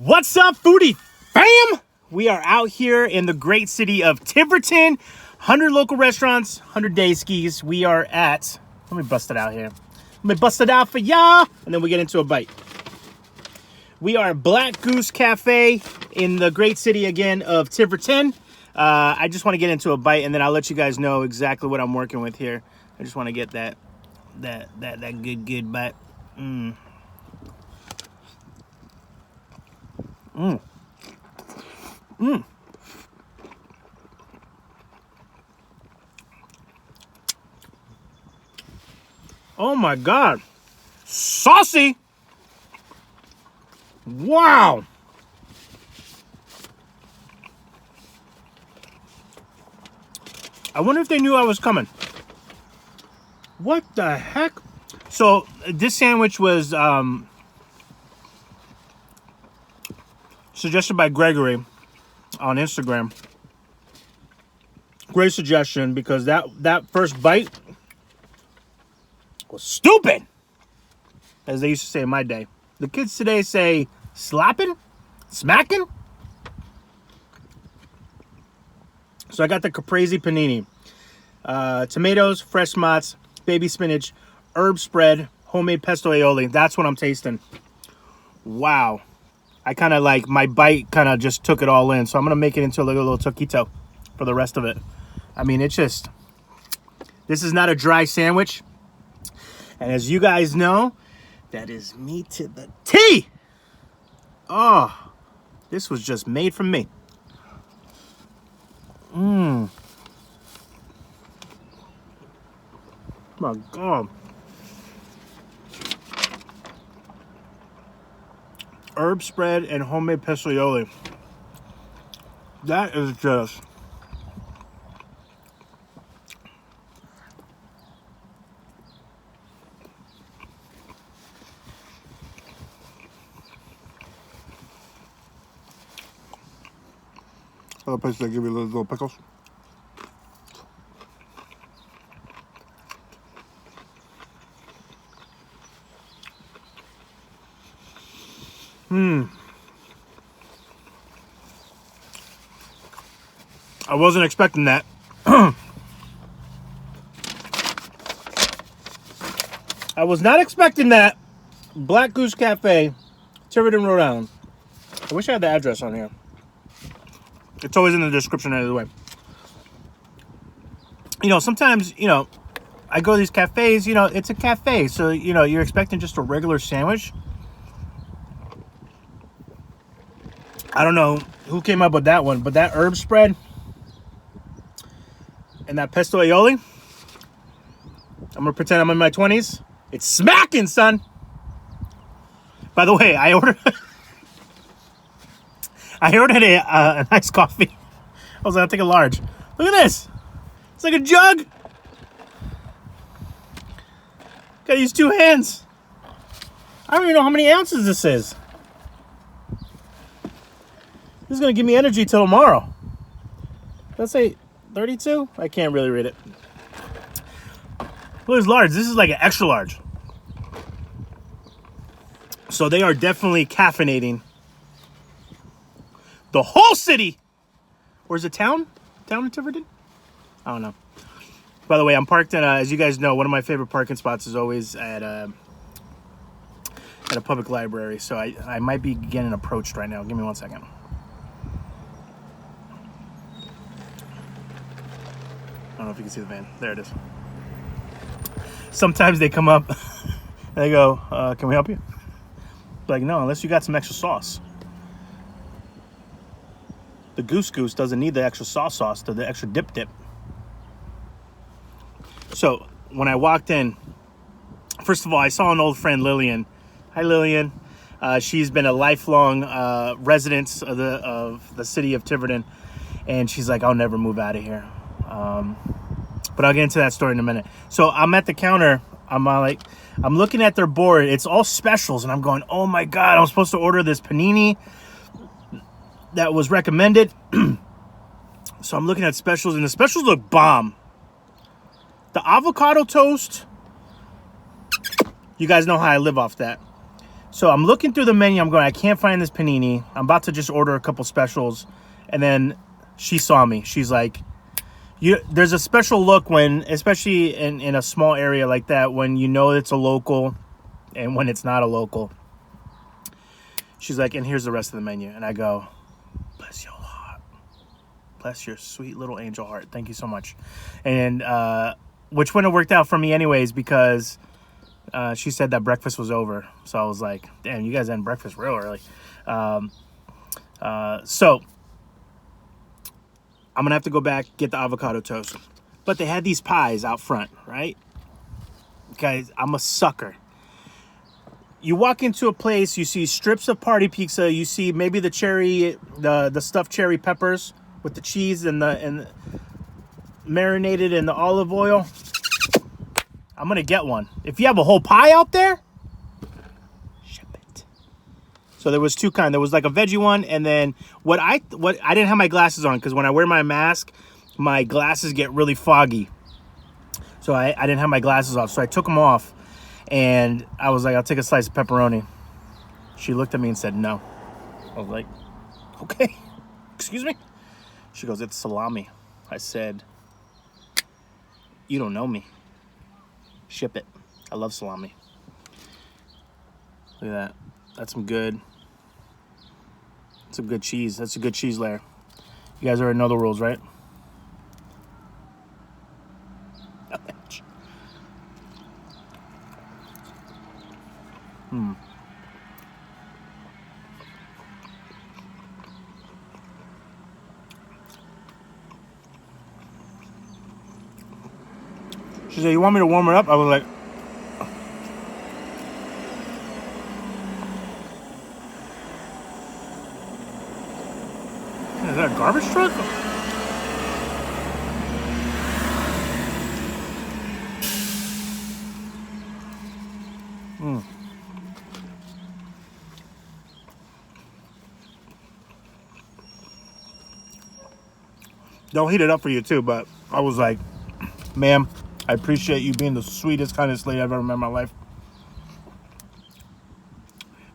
What's up, foodie fam? We are out here in the great city of Tiverton. 100 local restaurants, 100 day skis. We are at, let me bust it out here. Let me bust it out for y'all, and then we get into a bite. We are at Black Goose Cafe in the great city again of Tiverton. I just want to get into a bite, and then I'll let you guys know exactly what I'm working with here. I just want to get that good bite. Oh my God. Saucy. Wow. I wonder if they knew I was coming. What the heck? So this sandwich was suggested by Gregory on Instagram. Great suggestion, because that first bite was stupid, as they used to say in my day. The kids today say slapping, smacking. So I got the Caprese Panini. Tomatoes, fresh mozz, baby spinach, herb spread, homemade pesto aioli. That's what I'm tasting. Wow. I kind of like, my bite kind of just took it all in. So I'm going to make it into a little taquito for the rest of it. I mean, it's just, this is not a dry sandwich. And as you guys know, that is me to the T. Oh, this was just made for me. My God. Herb spread and homemade pesto aioli. That is just... Other places they give you little pickles. I wasn't expecting that. I was not expecting that. Black Goose Cafe, Tiverton, Rhode Island. I wish I had the address on here. It's always in the description either way. You know, sometimes, you know, I go to these cafes, you know, it's a cafe. So, you know, you're expecting just a regular sandwich. I don't know who came up with that one, but that herb spread and that pesto aioli, I'm going to pretend I'm in my 20s. It's smacking, son. By the way, I ordered a nice coffee. I was like, I'll take a large. Look at this. It's like a jug. Gotta use two hands. I don't even know how many ounces this is. This is gonna give me energy till tomorrow. Let's say 32. I can't really read it. Well, it's large. This is like an extra large. So they are definitely caffeinating the whole city. Where's the town? Town of Tiverton? I don't know. By the way, I'm parked in, as you guys know, one of my favorite parking spots is always at a public library. So I might be getting approached right now. Give me 1 second. I don't know if you can see the van. There it is. Sometimes they come up and they go, can we help you? Like, no, unless you got some extra sauce. The Goose doesn't need the extra sauce, the extra dip. So when I walked in, first of all, I saw an old friend, Lillian. Hi, Lillian. She's been a lifelong resident of the city of Tiverton, and she's like, I'll never move out of here. But I'll get into that story in a minute. So I'm at the counter. I'm looking at their board. It's all specials, and I'm going, oh my God, I'm supposed to order this panini that was recommended. So I'm looking at specials, and the specials look bomb. The avocado toast, you guys know how I live off that. So I'm looking through the menu. I'm going, I can't find this panini. I'm about to just order a couple specials. And then she saw me. She's like, there's a special look when, especially in a small area like that, when you know it's a local and when it's not a local. She's like, and here's the rest of the menu. And I go, bless your heart. Bless your sweet little angel heart. Thank you so much. And which wouldn't have worked out for me anyways, because she said that breakfast was over. So I was like, damn, you guys had breakfast real early. So I'm going to have to go back, get the avocado toast. But they had these pies out front, right? Guys, I'm a sucker. You walk into a place, you see strips of party pizza, you see maybe the cherry, the stuffed cherry peppers with the cheese and marinated in the olive oil. I'm gonna get one. If you have a whole pie out there, ship it. So there was two kinds. There was like a veggie one, and then what I didn't have my glasses on because when I wear my mask, my glasses get really foggy. So I didn't have my glasses off, so I took them off. And I was like, I'll take a slice of pepperoni. She looked at me and said, no. I was like, okay, excuse me? She goes, it's salami. I said, you don't know me. Ship it. I love salami. Look at that. That's some good cheese. That's a good cheese layer. You guys already know the rules, right? She said, you want me to warm it up? I was like, is that a garbage truck? They'll heat it up for you too, but I was like, ma'am, I appreciate you being the sweetest, kindest lady I've ever met in my life.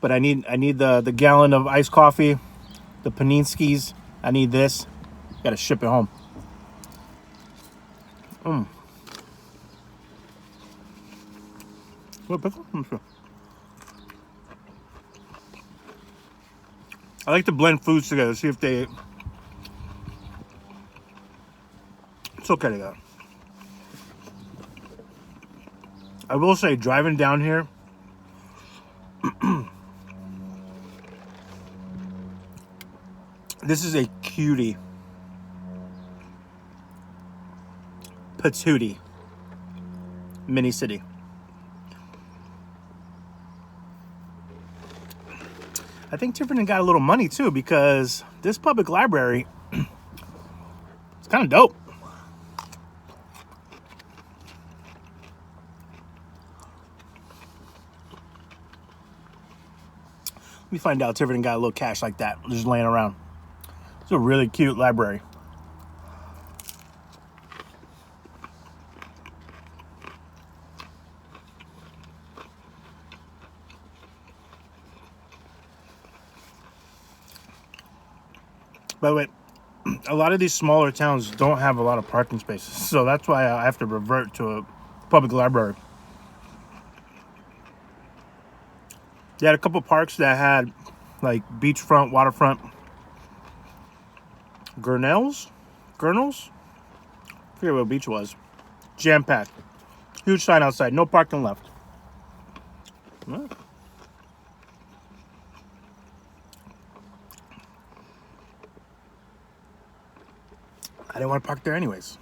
But I need the gallon of iced coffee, the Paninskis. I need this. Gotta ship it home. What pickle? I like to blend foods together, see if they... It's okay to go. I will say, driving down here, this is a cutie patootie mini city. I think Tiverton got a little money too, because this public library is kind of dope. Let me find out Tiverton got a little cash like that just laying around. It's a really cute library. By the way, a lot of these smaller towns don't have a lot of parking spaces, so that's why I have to revert to a public library. They had a couple parks that had like beachfront, waterfront. Gurnells? I forget what beach was. Jam-packed. Huge sign outside. No parking left. Well, I didn't want to park there anyways.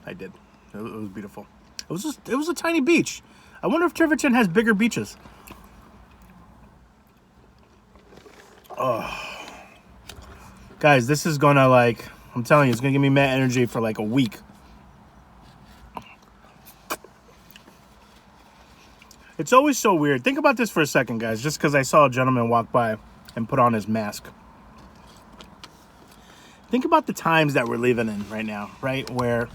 I did. It was beautiful. It was a tiny beach. I wonder if Tiverton has bigger beaches. Oh. Guys, this is gonna, like, I'm telling you, it's gonna give me mad energy for like a week. It's always so weird. Think about this for a second, guys, just because I saw a gentleman walk by and put on his mask. Think about the times that we're living in right now, right? Where,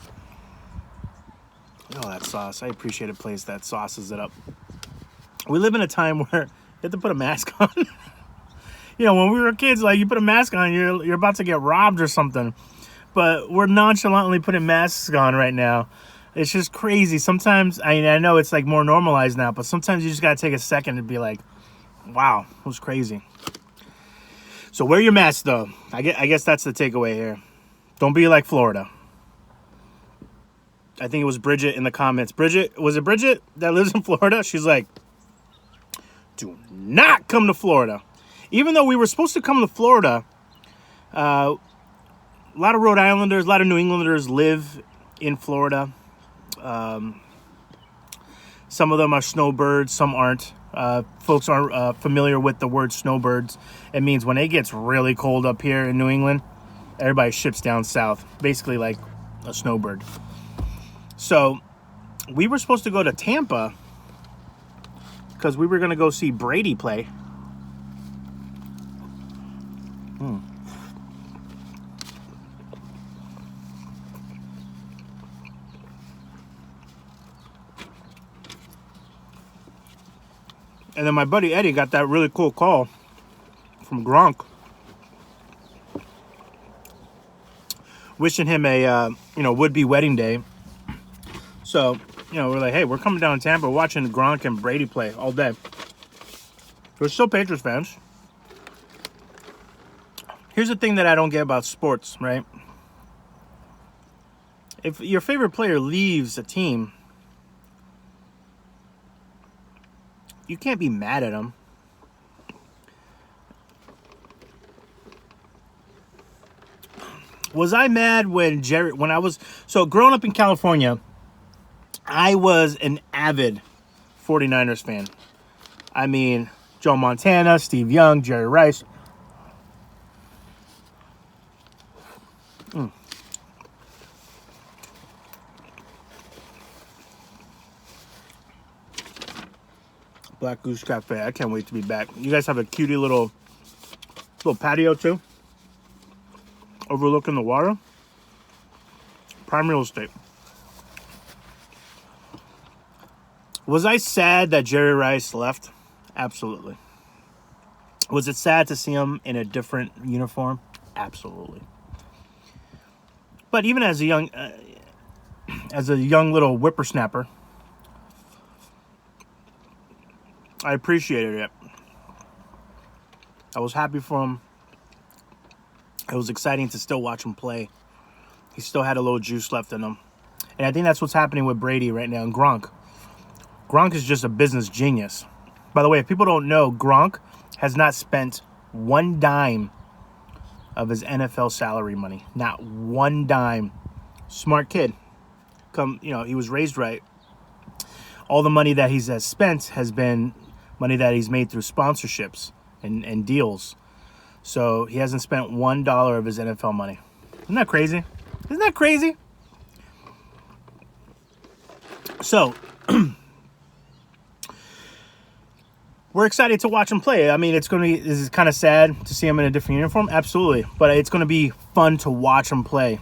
oh, that sauce. I appreciate a place that sauces it up. We live in a time where have to put a mask on. You know, when we were kids, like, you put a mask on, you're about to get robbed or something. But we're nonchalantly putting masks on right now. It's just crazy. Sometimes, I mean, I know it's like more normalized now, but sometimes you just got to take a second and be like, wow, it was crazy. So wear your mask, though. I guess that's the takeaway here. Don't be like Florida. I think it was Bridget in the comments. Bridget, was it Bridget that lives in Florida? She's like, do not come to Florida. Even though we were supposed to come to Florida, a lot of Rhode Islanders, a lot of New Englanders live in Florida. Some of them are snowbirds, some aren't. Folks aren't familiar with the word snowbirds. It means when it gets really cold up here in New England, everybody ships down south, basically like a snowbird. So we were supposed to go to Tampa because we were going to go see Brady play. And then my buddy Eddie got that really cool call from Gronk, wishing him a would-be wedding day. So, we're like, hey, we're coming down to Tampa, watching Gronk and Brady play all day. We're still Patriots fans. Here's the thing that I don't get about sports, right? If your favorite player leaves a team, you can't be mad at him. Was I mad when growing up in California, I was an avid 49ers fan. I mean, Joe Montana, Steve Young, Jerry Rice. Black Goose Cafe. I can't wait to be back. You guys have a cutie little patio too, overlooking the water. Prime real estate. Was I sad that Jerry Rice left? Absolutely. Was it sad to see him in a different uniform? Absolutely. But even as a young little whippersnapper, I appreciated it. I was happy for him. It was exciting to still watch him play. He still had a little juice left in him. And I think that's what's happening with Brady right now and Gronk. Gronk is just a business genius. By the way, if people don't know, Gronk has not spent one dime of his NFL salary money. Not one dime. Smart kid. He was raised right. All the money that he has spent has been money that he's made through sponsorships and deals. So he hasn't spent $1 of his NFL money. Isn't that crazy? Isn't that crazy? So, we're excited to watch him play. I mean, this is kind of sad to see him in a different uniform. Absolutely. But it's going to be fun to watch him play.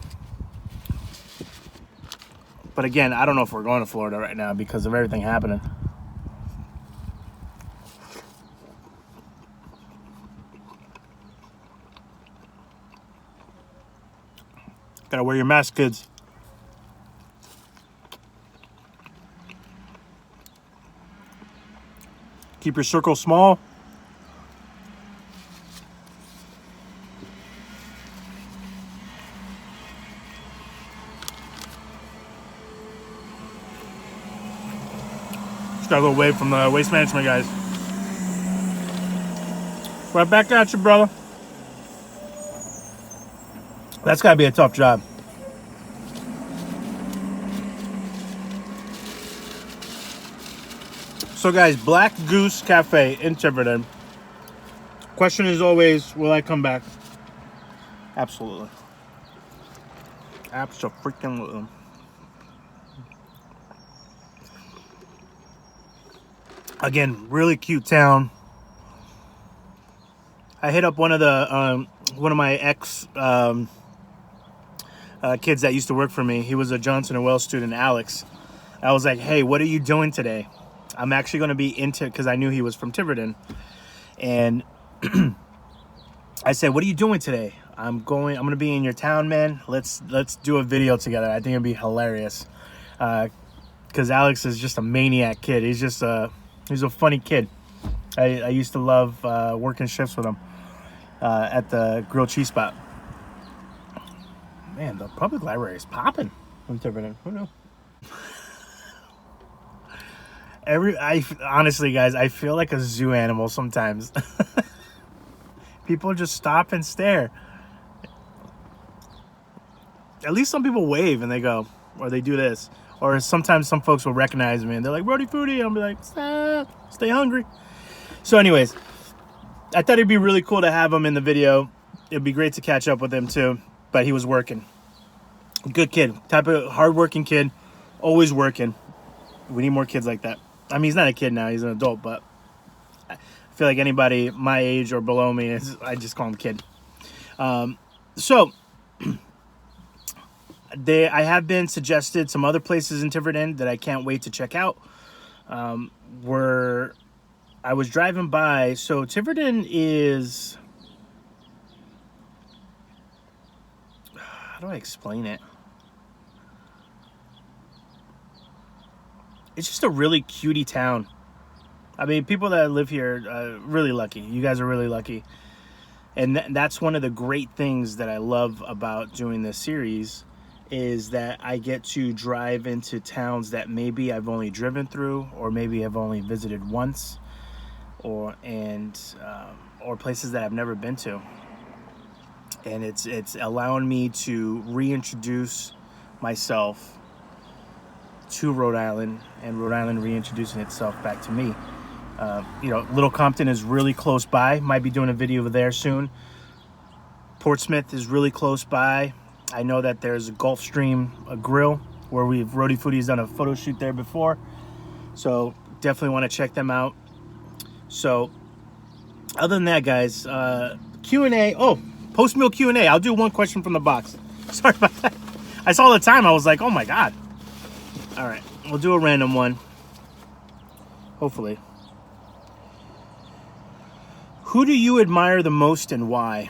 But again, I don't know if we're going to Florida right now because of everything happening. Gotta wear your mask, kids. Keep your circle small. Just got a little wave from the waste management guys. Right back at you, brother. That's gotta be a tough job. So guys, Black Goose Cafe in Tiverton. Question is always, will I come back? Absolutely. Abso-freaking-lutely. Again, really cute town. I hit up one of my ex kids that used to work for me. He was a Johnson & Wells student, Alex. I was like, hey, what are you doing today? I'm actually going to be into, because I knew he was from Tiverton, and I said, "What are you doing today?" I'm going to be in your town, man. Let's do a video together. I think it'd be hilarious. Because Alex is just a maniac kid. He's a funny kid. I used to love working shifts with him at the grilled cheese spot. Man, the public library is popping in Tiverton. Who knew? Honestly, guys, I feel like a zoo animal sometimes. People just stop and stare. At least some people wave and they go, or they do this. Or sometimes some folks will recognize me and they're like, "Rhody Foodie." I'll be like, "Stay hungry." So anyways, I thought it'd be really cool to have him in the video. It'd be great to catch up with him too. But he was working. Good kid. Type of hardworking kid. Always working. We need more kids like that. I mean, he's not a kid now. He's an adult. But I feel like anybody my age or below me, I just call him kid. So I have been suggested some other places in Tiverton that I can't wait to check out. I was driving by. So Tiverton is, how do I explain it? It's just a really cutie town. I mean, people that live here are really lucky. You guys are really lucky. And that's one of the great things that I love about doing this series, is that I get to drive into towns that maybe I've only driven through, or maybe I've only visited once, or places that I've never been to. And it's allowing me to reintroduce myself to Rhode Island, and Rhode Island reintroducing itself back to me. Little Compton is really close by. Might be doing a video there soon. Portsmouth is really close by. I know that there's a Gulfstream, a grill, where Rhody Foodie's done a photo shoot there before. So definitely want to check them out. So other than that, guys, Q&A. Oh, post-meal Q&A. I'll do one question from the box. Sorry about that. I saw the time. I was like, oh my God. All right, we'll do a random one. Hopefully. Who do you admire the most and why?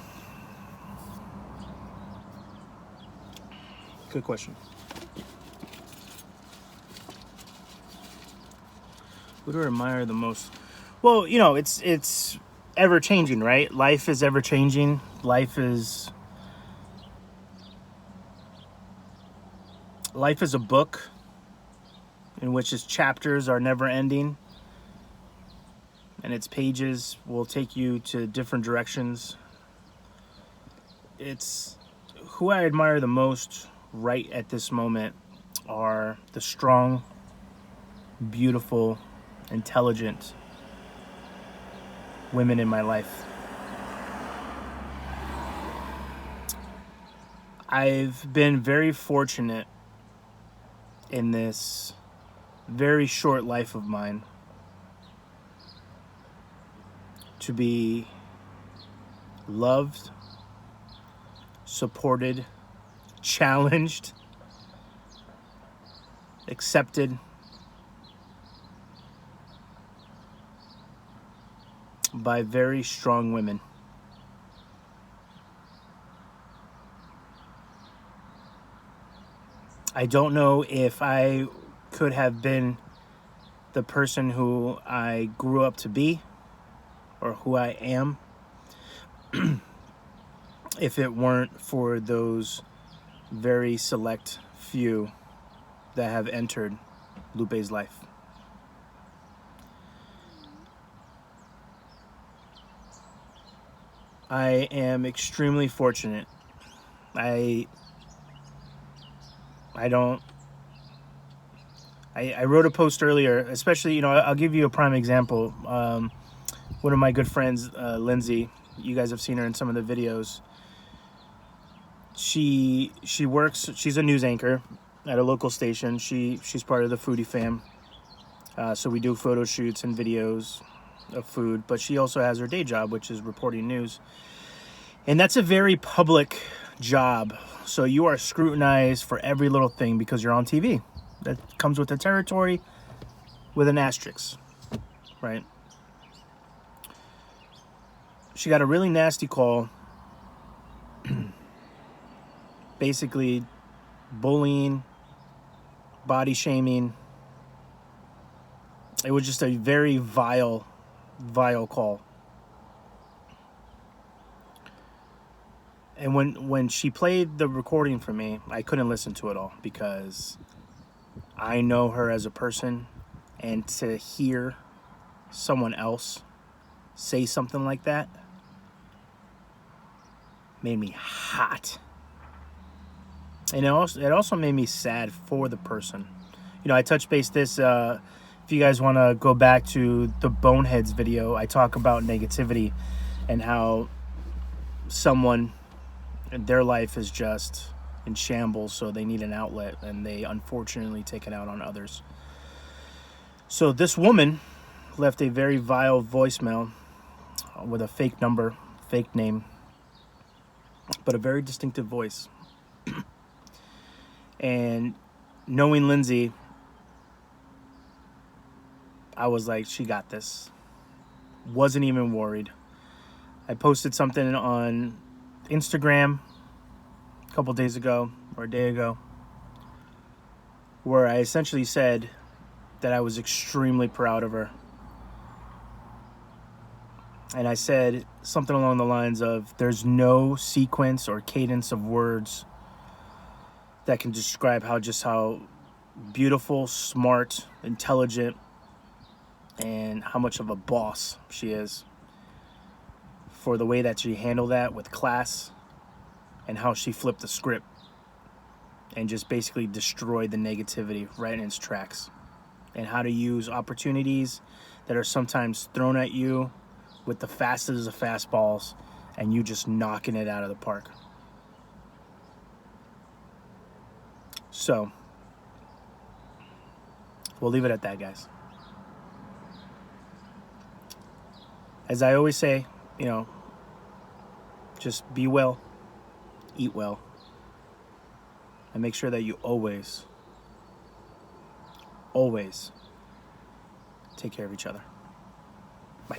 Good question. Who do I admire the most? Well, it's ever changing, right? Life is ever changing. Life is a book in which its chapters are never ending, and its pages will take you to different directions. It's who I admire the most right at this moment are the strong, beautiful, intelligent women in my life. I've been very fortunate in this very short life of mine to be loved, supported, challenged, accepted by very strong women. I don't know if I could have been the person who I grew up to be, or who I am, if it weren't for those very select few that have entered Lupe's life. I am extremely fortunate. I wrote a post earlier, especially, I'll give you a prime example. One of my good friends, Lindsay, you guys have seen her in some of the videos. She works, she's a news anchor at a local station. She's part of the Foodie fam. So we do photo shoots and videos of food, but she also has her day job, which is reporting news. And that's a very public job. So you are scrutinized for every little thing because you're on TV. That comes with the territory. with an asterisk, right? She got a really nasty call, basically bullying, body shaming. It was just a very vile call. And when she played the recording for me, I couldn't listen to it all because I know her as a person, and to hear someone else say something like that made me hot. And it also made me sad for the person. You know, I touched base this, if you guys want to go back to the Boneheads video, I talk about negativity and how someone, their life is just in shambles, so they need an outlet, and they unfortunately take it out on others. So this woman left a very vile voicemail with a fake number, fake name, but a very distinctive voice. And knowing Lindsay, I was like, she got this. Wasn't even worried. I posted something on Instagram a couple days ago, or a day ago, where I essentially said that I was extremely proud of her. And I said something along the lines of, there's no sequence or cadence of words that can describe how beautiful, smart, intelligent, and how much of a boss she is, for the way that she handled that with class, and how she flipped the script and just basically destroyed the negativity right in its tracks, and how to use opportunities that are sometimes thrown at you with the fastest of fastballs, and you just knocking it out of the park. So we'll leave it at that, guys. As I always say, you know, just be well, eat well, and make sure that you always take care of each other. Bye.